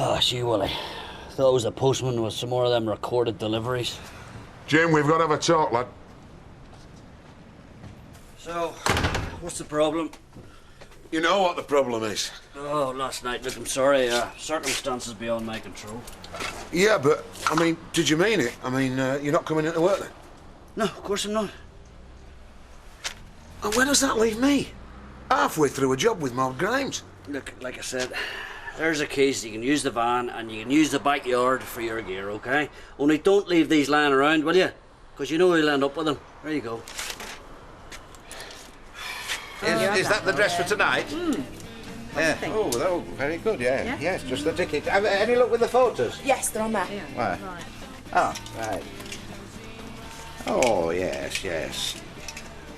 Oh, gee, Willie. Thought it was a postman with some more of them recorded deliveries. Jim, we've got to have a talk, lad. So, what's the problem? You know what the problem is. Oh, last night, look, I'm sorry. Circumstances beyond my control. Yeah, but, I mean, did you mean it? I mean, you're not coming into work then? No, of course I'm not. And where does that leave me? Halfway through a job with Maud Grimes. Look, like I said, there's a case. You can use the van and you can use the backyard for your gear, okay? Only don't leave these lying around, will you? Because you know you'll end up with them. There you go. Is that the dress for tonight? Yeah. Oh, very good, yeah. Yes, just the ticket. Any luck with the photos? Yes, they're on there. Where? Right. Oh, right. Oh, yes.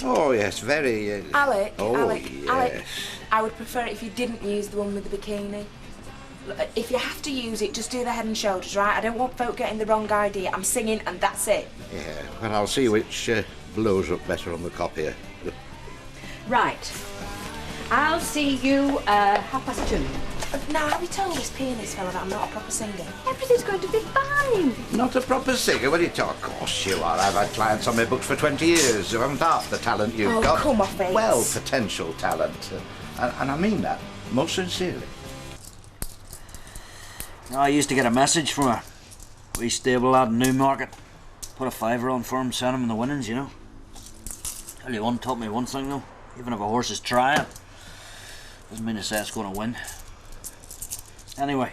Oh, yes, very... Alec, yes. Alec, I would prefer it if you didn't use the one with the bikini. Look, if you have to use it, just do the head and shoulders, right? I don't want folk getting the wrong idea. I'm singing and that's it. Yeah, well, I'll see which blows up better on the copier. Right. I'll see you 2:30. Now, have you told this pianist fella that I'm not a proper singer? Everything's going to be fine. Not a proper singer, what are you talking? Of course you are. I've had clients on my books for 20 years who haven't half the talent you've got. Oh, come off it. Well, potential talent. And I mean that, most sincerely. I used to get a message from a wee stable lad in Newmarket. Put a fiver on for him, send him in the winnings, you know. Tell you one, taught me one thing though. Even if a horse is trying, doesn't mean to say it's going to win. Anyway,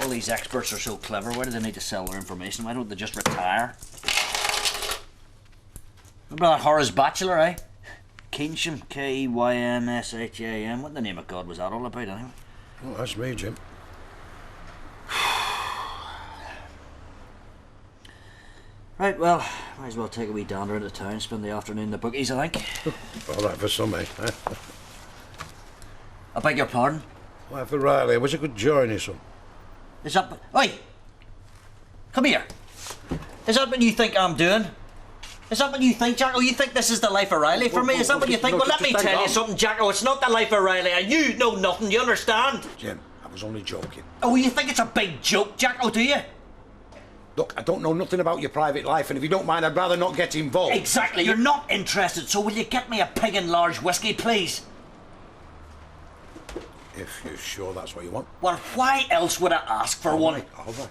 all these experts are so clever. Why do they need to sell their information? Why don't they just retire? Remember that Horace Bachelor, eh? Keynsham, Keynsham. What the name of God was that all about, anyway? Oh, that's me, Jim. Right, well, might as well take a wee dander into town, spend the afternoon in the bookies, I think. All right for some, eh? I beg your pardon? Why, for Riley, I wish I could join you some. Is that... Oi! Come here. Is that what you think I'm doing? Is that what you think, Jacko? You think this is the life of Riley for me? Is that what you think? Well, let me tell you something, Jacko. It's not the life of Riley, and you know nothing. Do you understand? Jim, I was only joking. Oh, you think it's a big joke, Jacko, do you? Look, I don't know nothing about your private life, and if you don't mind, I'd rather not get involved. Exactly. You're not interested, so will you get me a pig and large whiskey, please? If you're sure that's what you want. Well, why else would I ask for one? All right.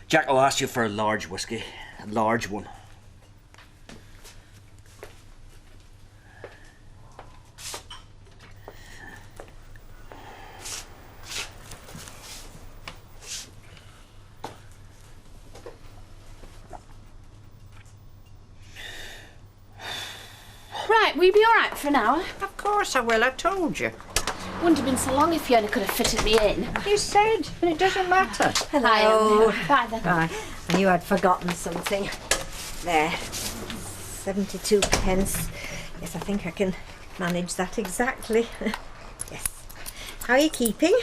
Jack, I'll ask you for a large whiskey. A large one. Right, will you be all right for an hour? Of course I will, I told you. Wouldn't have been so long if you only could have fitted me in. You said, but it doesn't matter. Hello. Bye then. Bye. I knew I'd forgotten something. There. 72 pence. Yes, I think I can manage that exactly. Yes. How are you keeping?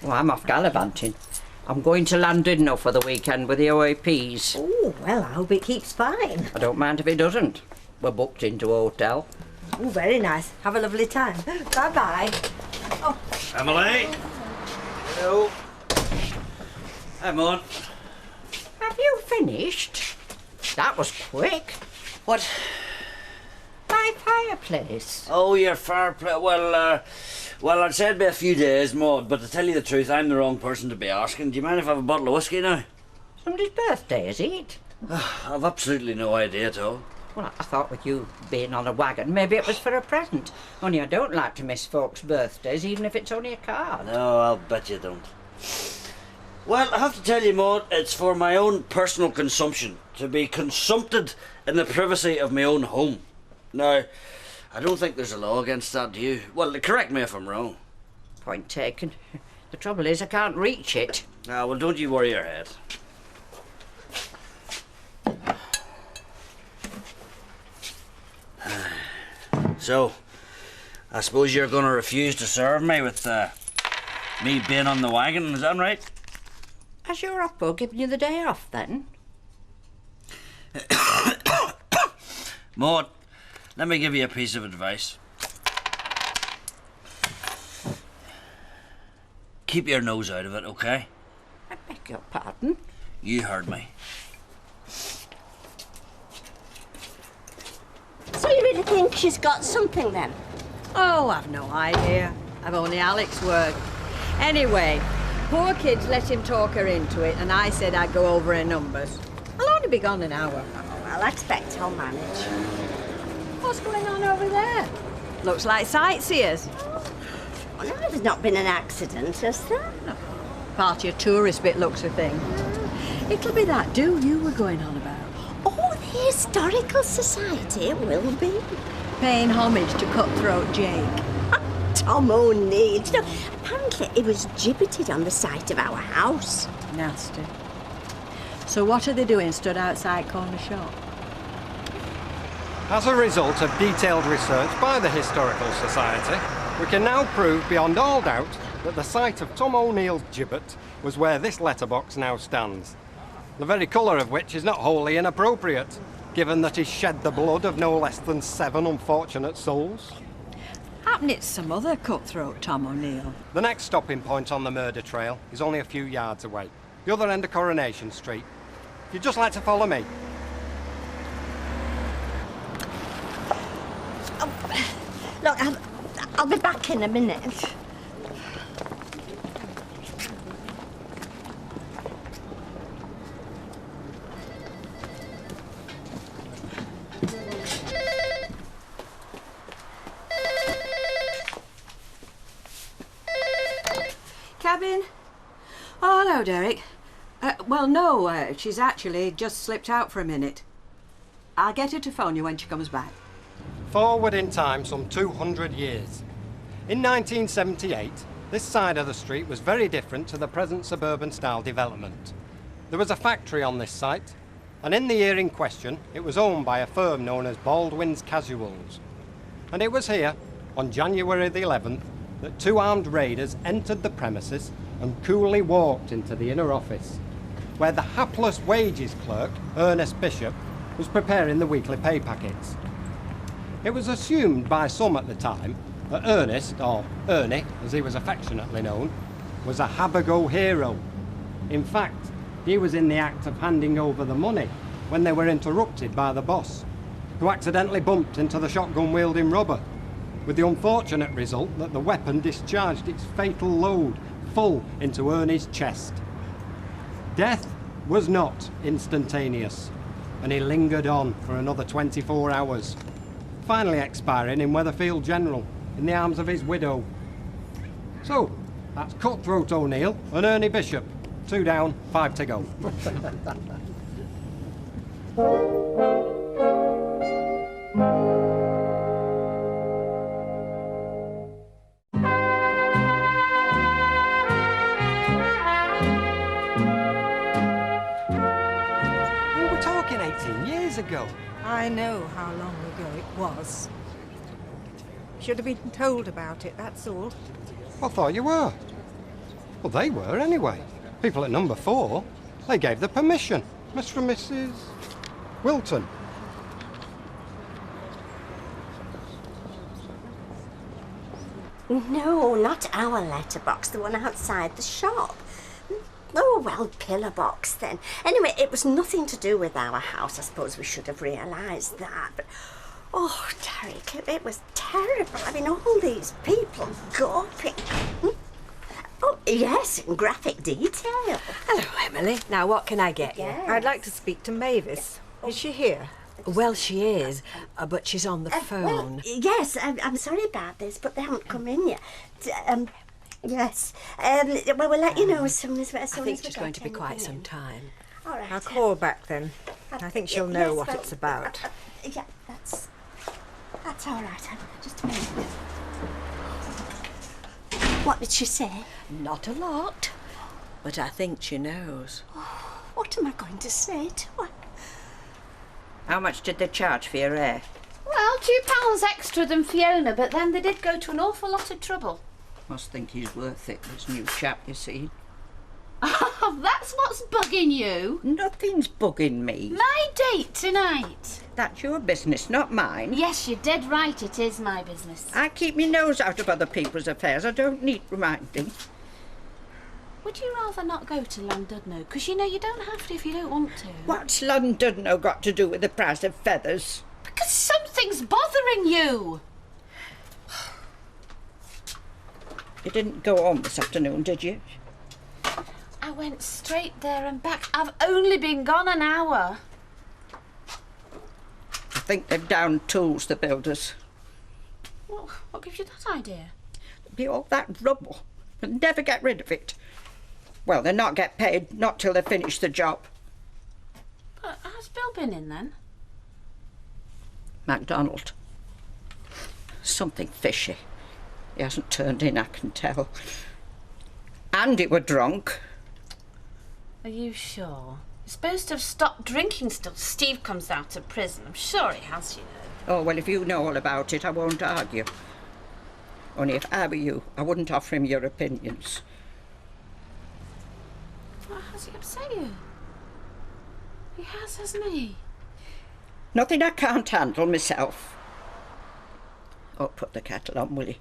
Well, I'm off gallivanting. I'm going to Llandudno for the weekend with the OAPs. Oh, well, I hope it keeps fine. I don't mind if it doesn't. We're booked into a hotel. Oh, very nice. Have a lovely time. Bye-bye. Oh. Emily? Hello. I'm on. Have you finished? That was quick. What? My fireplace. Oh, your fireplace. Well, I'd say it'd be a few days, Maud, but to tell you the truth, I'm the wrong person to be asking. Do you mind if I have a bottle of whiskey now? Somebody's birthday, is it? I've absolutely no idea at all. Well, I thought with you being on a wagon, maybe it was for a present. Only I don't like to miss folks' birthdays, even if it's only a card. No, I'll bet you don't. Well, I have to tell you, Maud, it's for my own personal consumption, to be consumpted in the privacy of my own home. Now, I don't think there's a law against that, do you? Well, correct me if I'm wrong. Point taken. The trouble is I can't reach it. Ah, well, don't you worry your head. So, I suppose you're going to refuse to serve me with me being on the wagon, is that right? Has your oppo given you the day off then? Maud, let me give you a piece of advice. Keep your nose out of it, okay? I beg your pardon? You heard me. So you really think she's got something then? Oh, I've no idea. I've only Alex's word. Anyway, poor kids let him talk her into it, and I said I'd go over her numbers. I'll only be gone an hour. Oh, well, I expect I'll manage. What's going on over there? Looks like sightseers. Oh, no, there's not been an accident, has there? No. Party of tourist bit looks a thing. It'll be that do you were going on about. Oh, the Historical Society will be. Paying homage to Cutthroat Jake. Tom O'Neill. You know, apparently he was gibbeted on the site of our house. Nasty. So what are they doing stood outside corner shop? As a result of detailed research by the Historical Society, we can now prove beyond all doubt that the site of Tom O'Neill's gibbet was where this letterbox now stands. The very colour of which is not wholly inappropriate, given that he shed the blood of no less than 7 unfortunate souls. Happen it's some other cutthroat Tom O'Neill. The next stopping point on the murder trail is only a few yards away, the other end of Coronation Street. If you'd just like to follow me. Oh, look, I'll be back in a minute. Cabin? Oh, hello, Derek. Well, no, she's actually just slipped out for a minute. I'll get her to phone you when she comes back. Forward in time some 200 years. In 1978, this side of the street was very different to the present suburban-style development. There was a factory on this site, and in the year in question, it was owned by a firm known as Baldwin's Casuals. And it was here, on January the 11th, that 2 armed raiders entered the premises and coolly walked into the inner office, where the hapless wages clerk, Ernest Bishop, was preparing the weekly pay packets. It was assumed by some at the time that Ernest, or Ernie, as he was affectionately known, was a Habago hero. In fact, he was in the act of handing over the money when they were interrupted by the boss, who accidentally bumped into the shotgun-wielding robber, with the unfortunate result that the weapon discharged its fatal load full into Ernie's chest. Death was not instantaneous, and he lingered on for another 24 hours, finally expiring in Weatherfield General in the arms of his widow. So, that's Cutthroat O'Neill and Ernie Bishop. 2 down, 5 to go. We were talking 18 years ago. I know how long ago it was. Should have been told about it, that's all. I thought you were. Well, they were anyway. People at number 4. They gave the permission. Mr. and Mrs. Wilton. No, not our letterbox, the one outside the shop. Oh, well, pillar box then. Anyway, it was nothing to do with our house. I suppose we should have realised that. But, oh, Derek, it was terrible. I mean, all these people gawping. Oh, yes, in graphic detail. Hello, Emily. Now, what can I get Yes. you? I'd like to speak to Mavis. Is she here? Well, she is, but she's on the phone. Well, yes, I'm sorry about this, but they haven't come in yet. Yes. Well, we'll let you know as soon as I think she's going to be quite some time. All right. I'll call back then. I think she'll know what it's about. Yeah, that's all right. Just a minute. What did she say? Not a lot, but I think she knows. What am I going to say to her? How much did they charge for your hair? Well, Well, £2 extra than Fiona, but then they did go to an awful lot of trouble. Must think he's worth it, this new chap you see. Oh, that's what's bugging you. Nothing's bugging me. My date tonight. That's your business, not mine. Yes, you're dead right, it is my business. I keep my nose out of other people's affairs. I don't need reminding. Would you rather not go to Llandudno? Because, you know, you don't have to if you don't want to. What's Llandudno got to do with the price of feathers? Because something's bothering you. You didn't go home this afternoon, did you? I went straight there and back. I've only been gone an hour. I think they've downed tools, the builders. Well, what gives you that idea? Be all that rubble and never get rid of it. Well, they'll not get paid, not till they finish the job. But has Bill been in then? MacDonald. Something fishy. He hasn't turned in, I can tell. Andy were drunk. Are you sure? You're supposed to have stopped drinking still. Steve comes out of prison. I'm sure he has, you know. Oh, well, if you know all about it, I won't argue. Only if I were you, I wouldn't offer him your opinions. Well, has he upset you? He has, hasn't he? Nothing I can't handle myself. Oh, put the kettle on, will you?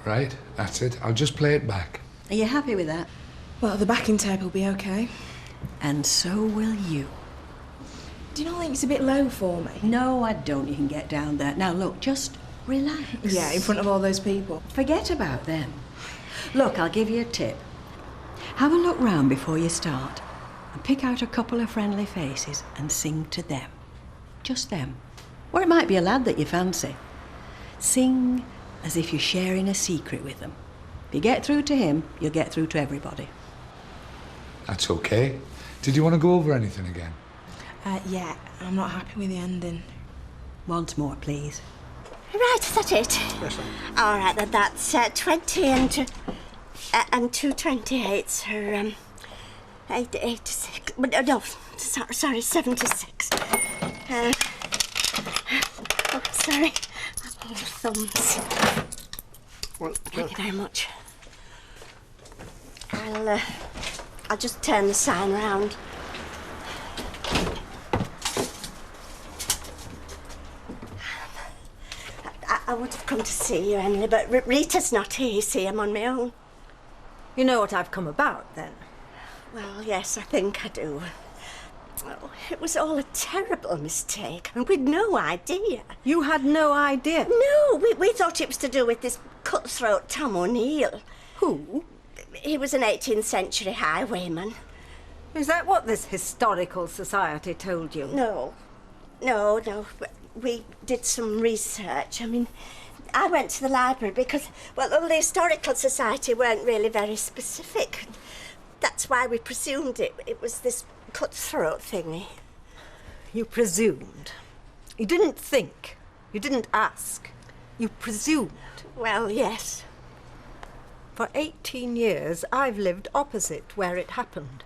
Right, that's it. I'll just play it back. Are you happy with that? Well, the backing tape will be okay. And so will you. Do you not think it's a bit low for me? No, I don't. You can get down there. Now, look, just relax. Yeah, in front of all those people. Forget about them. Look, I'll give you a tip. Have a look round before you start and pick out a couple of friendly faces and sing to them. Just them. Or it might be a lad that you fancy. Sing as if you're sharing a secret with them. If you get through to him, you'll get through to everybody. That's okay. Did you want to go over anything again? Yeah, I'm not happy with the ending. Once more, please. Right, is that it? Yes, sir. All right, then that's 20 and 2 28s are 86. No, sorry, 76. Oh, sorry. Oh, thumbs. Well, Thank you very much. I'll just turn the sign round. I would have come to see you, Emily, but Rita's not here, you see, I'm on my own. You know what I've come about, then? Well, yes, I think I do. Oh, it was all a terrible mistake. I mean, we'd no idea. You had no idea? No, we thought it was to do with this cutthroat Tom O'Neill. Who? He was an 18th century highwayman. Is that what this historical society told you? No. We did some research. I mean, I went to the library because, well, the Historical Society weren't really very specific. That's why we presumed it was this cutthroat thingy. You presumed. You didn't think. You didn't ask. You presumed. Well, yes. For 18 years, I've lived opposite where it happened.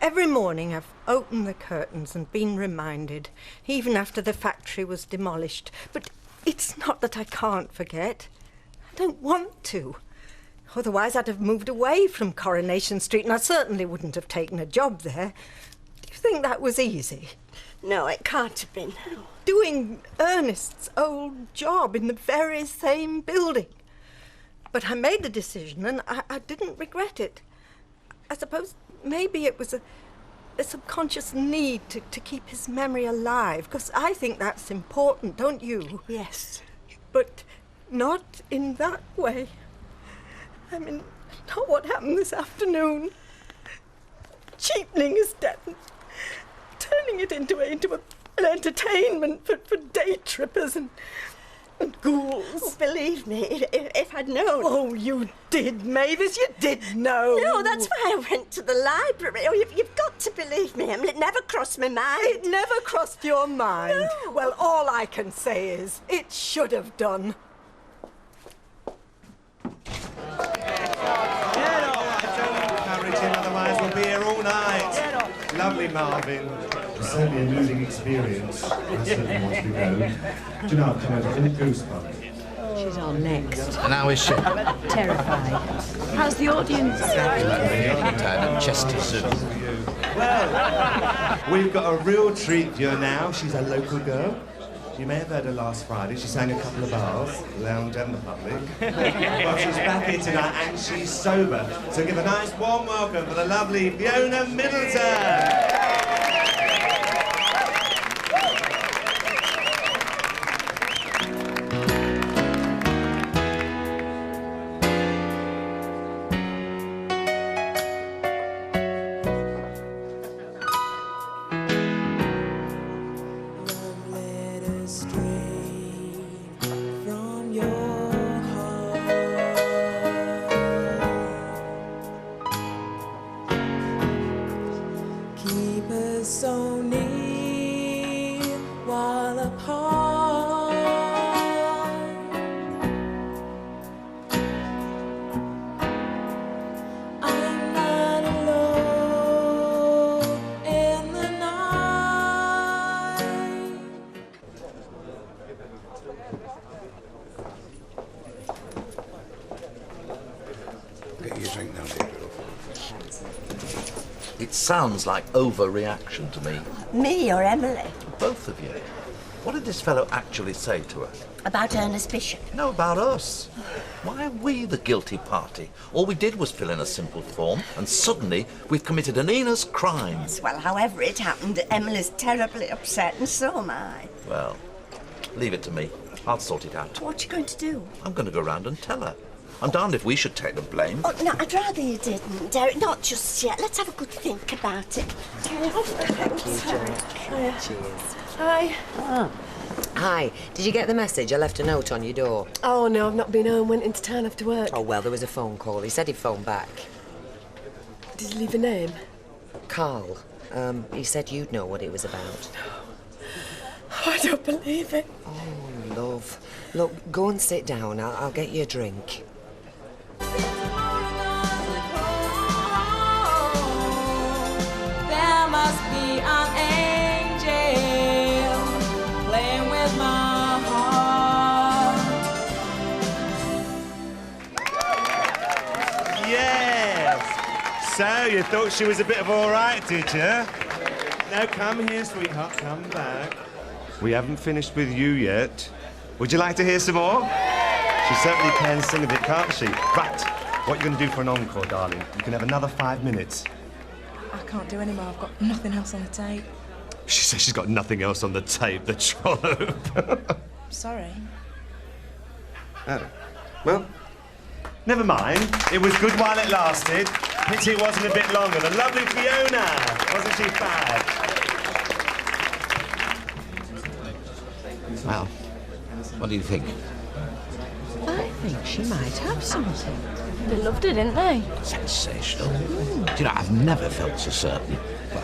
Every morning I've opened the curtains and been reminded, even after the factory was demolished. But it's not that I can't forget. I don't want to. Otherwise I'd have moved away from Coronation Street, and I certainly wouldn't have taken a job there. Do you think that was easy? No, it can't have been. Doing Ernest's old job in the very same building. But I made the decision, and I didn't regret it. I suppose maybe it was a subconscious need to keep his memory alive, because I think that's important, don't you? Yes. But not in that way. I mean, not what happened this afternoon. Cheapening his death, turning it into an entertainment for day trippers, and and ghouls. Oh, believe me, if I'd known... Oh, you did, Mavis, you did know. No, that's why I went to the library. Oh, you've got to believe me, Emily. It never crossed my mind. It never crossed your mind. No. Well, all I can say is, it should have done. Otherwise we'll be here all night. Lovely, Marvin. It's certainly a moving experience. I certainly want to be known. Do you know, I've come over all goosebumps. She's on next. And how is she? Terrified. How's the audience? Chester Zoo. Well, we've got a real treat for you now. She's a local girl. You may have heard her last Friday. She sang a couple of bars, lounge and the public. Well, she's back here tonight and she's sober. So give a nice warm welcome for the lovely Fiona Middleton. It sounds like overreaction to me. Me or Emily? Both of you. What did this fellow actually say to her? About Ernest Bishop? No, about us. Why are we the guilty party? All we did was fill in a simple form, and suddenly we've committed an heinous crime. Yes, well, however it happened, Emily's terribly upset, and so am I. Well, leave it to me. I'll sort it out. What are you going to do? I'm going to go round and tell her. I'm darned if we should take the blame. Oh, no, I'd rather you didn't, Derek. Not just yet. Let's have a good think about it. Thank you, Jack. Cheers. Hi. Oh. Hi. Did you get the message? I left a note on your door. Oh, no, I've not been home. Went into town after work. Oh, well, there was a phone call. He said he'd phone back. Did you leave a name? Carl. He said you'd know what it was about. Oh, I don't believe it. Oh, love. Look, go and sit down. I'll get you a drink. There must be an angel playing with my heart. Yes! So, you thought she was a bit of all right, did you? Now, come here, sweetheart, come back. We haven't finished with you yet. Would you like to hear some more? She certainly can sing a bit, can't she? Right, what are you going to do for an encore, darling? You can have another 5 minutes. I can't do any more. I've got nothing else on the tape. She says she's got nothing else on the tape, the trollop. Sorry. Oh. Well, never mind. It was good while it lasted. Pity it wasn't a bit longer. The lovely Fiona! Wasn't she fab? Well, what do you think? I think she might have something. They loved it, didn't they? Sensational. Do you know, I've never felt so certain. Well,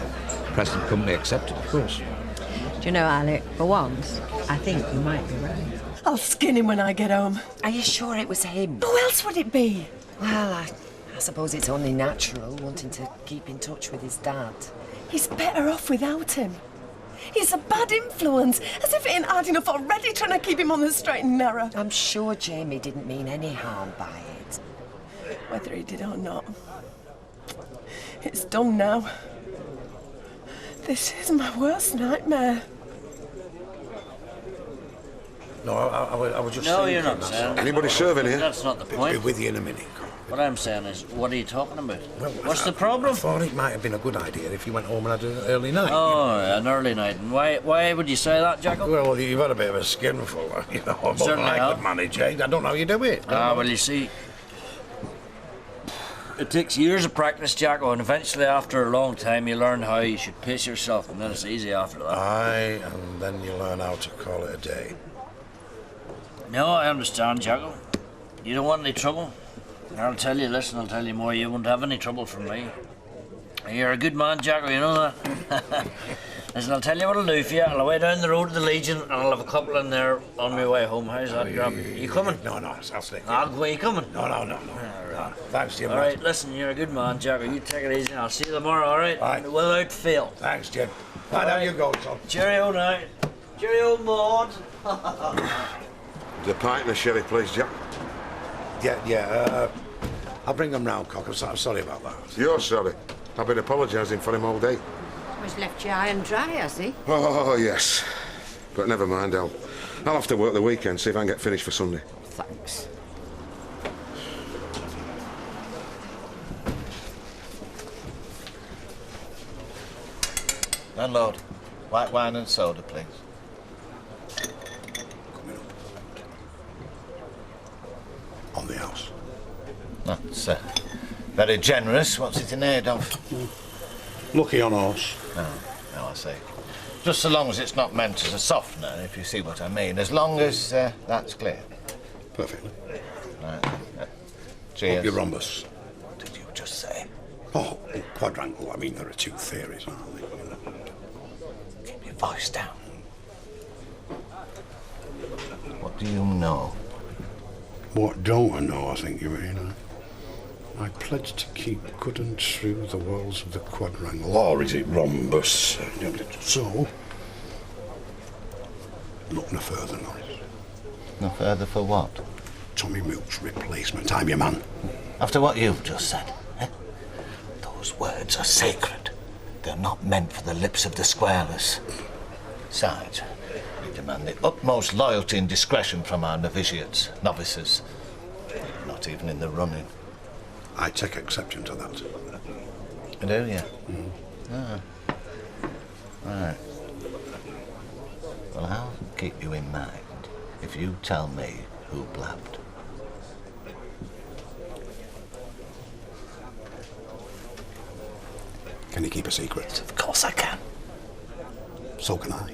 present company accepted, of course. Do you know, Alec, for once, I think you might be right. I'll skin him when I get home. Are you sure it was him? Who else would it be? Well, I suppose it's only natural, wanting to keep in touch with his dad. He's better off without him. He's a bad influence, as if it ain't hard enough already trying to keep him on the straight and narrow. I'm sure Jamie didn't mean any harm by it. Whether he did or not, it's done now. This is my worst nightmare. No, I was just No, saying. you're not saying. Anybody serving here? That's not the I'll be point. with you in a minute. What I'm saying is, what are you talking about? Well, What's the problem? I thought it might have been a good idea if you went home and had an early night. Oh, an early night. And why would you say that, Jackal? Well, you've had a bit of a skinful, you know. But Certainly I have. could manage, eh? I don't know how you do it. Well, you see, it takes years of practice, Jacko, and eventually, after a long time, you learn how you should pace yourself, and then it's easy after that. Aye, and then you learn how to call it a day. No, I understand, Jacko. You don't want any trouble. I'll tell you, listen, I'll tell you more. You won't have any trouble from me. You're a good man, Jacko, you know that. Listen, I'll tell you what I'll do for you. I'll away down the road to the Legion and I'll have a couple in there on my way home. How's that, Grab? You coming? No, I'll stay. I'll go. You coming? No. Thanks, Jim. All right, listen, you're a good man, Jacko. You take it easy. I'll see you tomorrow, all right? Right. Without fail. Thanks, Jim. Right, down you go, son. Cheerio now. Cheerio, Maud. The pint and a sherry, please, Jack. Yeah, I'll bring them round, Cock. I'm sorry about that. You're sorry. I've been apologising for him all day. He's left you high and dry, has he? Oh, yes. But never mind, I'll have to work the weekend, see if I can get finished for Sunday. Thanks. Landlord, white wine and soda, please. On the house. That's very generous. What's it in aid of? Lucky on horse. Oh, I see. Just so long as it's not meant as a softener, if you see what I mean. As long as that's clear. Perfectly. Right. Cheers. Hope you rhombus. What did you just say? Oh, quadrangle. I mean, there are two theories, aren't there? You know? Keep your voice down. What do you know? What don't I know, I think you mean. I pledge to keep good and true the walls of the quadrangle. Or is it rhombus? So, look no further, Norris. No further for what? Tommy Milk's replacement. I'm your man. After what you've just said, eh? Those words are sacred. They're not meant for the lips of the squareless. Besides, we demand the utmost loyalty and discretion from our novitiates, novices. Not even in the running. I take exception to that. Do you? Ah. Right. Well, I'll keep you in mind if you tell me who blabbed. Can you keep a secret? Of course I can. So can I.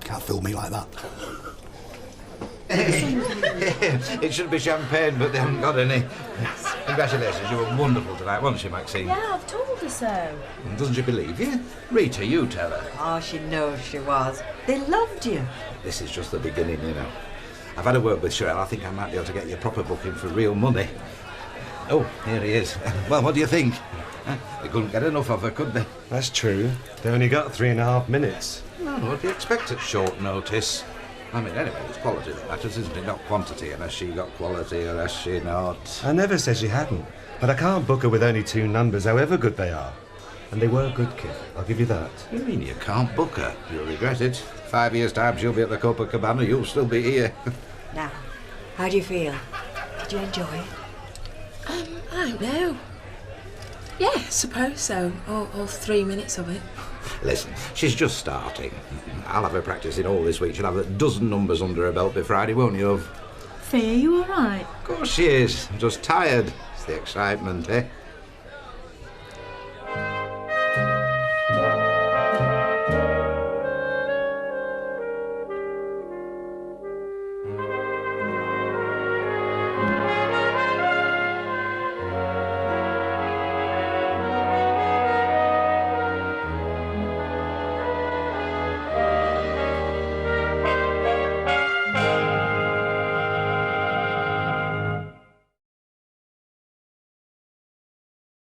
Can't fool me like that. It should be champagne, but they haven't got any. Congratulations, you were wonderful tonight, wasn't she, Maxine? Yeah, I've told her so. Doesn't she believe you? Rita, you tell her. Oh, she knows she was. They loved you. This is just the beginning, you know. I've had a word with Sherelle. I think I might be able to get you a proper booking for real money. Oh, here he is. Well, what do you think? They couldn't get enough of her, could they? That's true. They only got 3.5 minutes. No, what do you expect at short notice? I mean, anyway, it's quality that matters, isn't it? Not quantity, unless she got quality or has she not. I never said she hadn't, but I can't book her with only 2 numbers, however good they are. And they were good, kid. I'll give you that. You mean you can't book her? You'll regret it. 5 years' time, she'll be at the Copacabana. You'll still be here. Now, how do you feel? Did you enjoy it? I don't know. Yeah, I suppose so. All 3 minutes of it. Listen, she's just starting. I'll have her practising all this week. She'll have a dozen numbers under her belt by Friday, won't you? Faye, you all right? Of course she is. I'm just tired. It's the excitement, eh?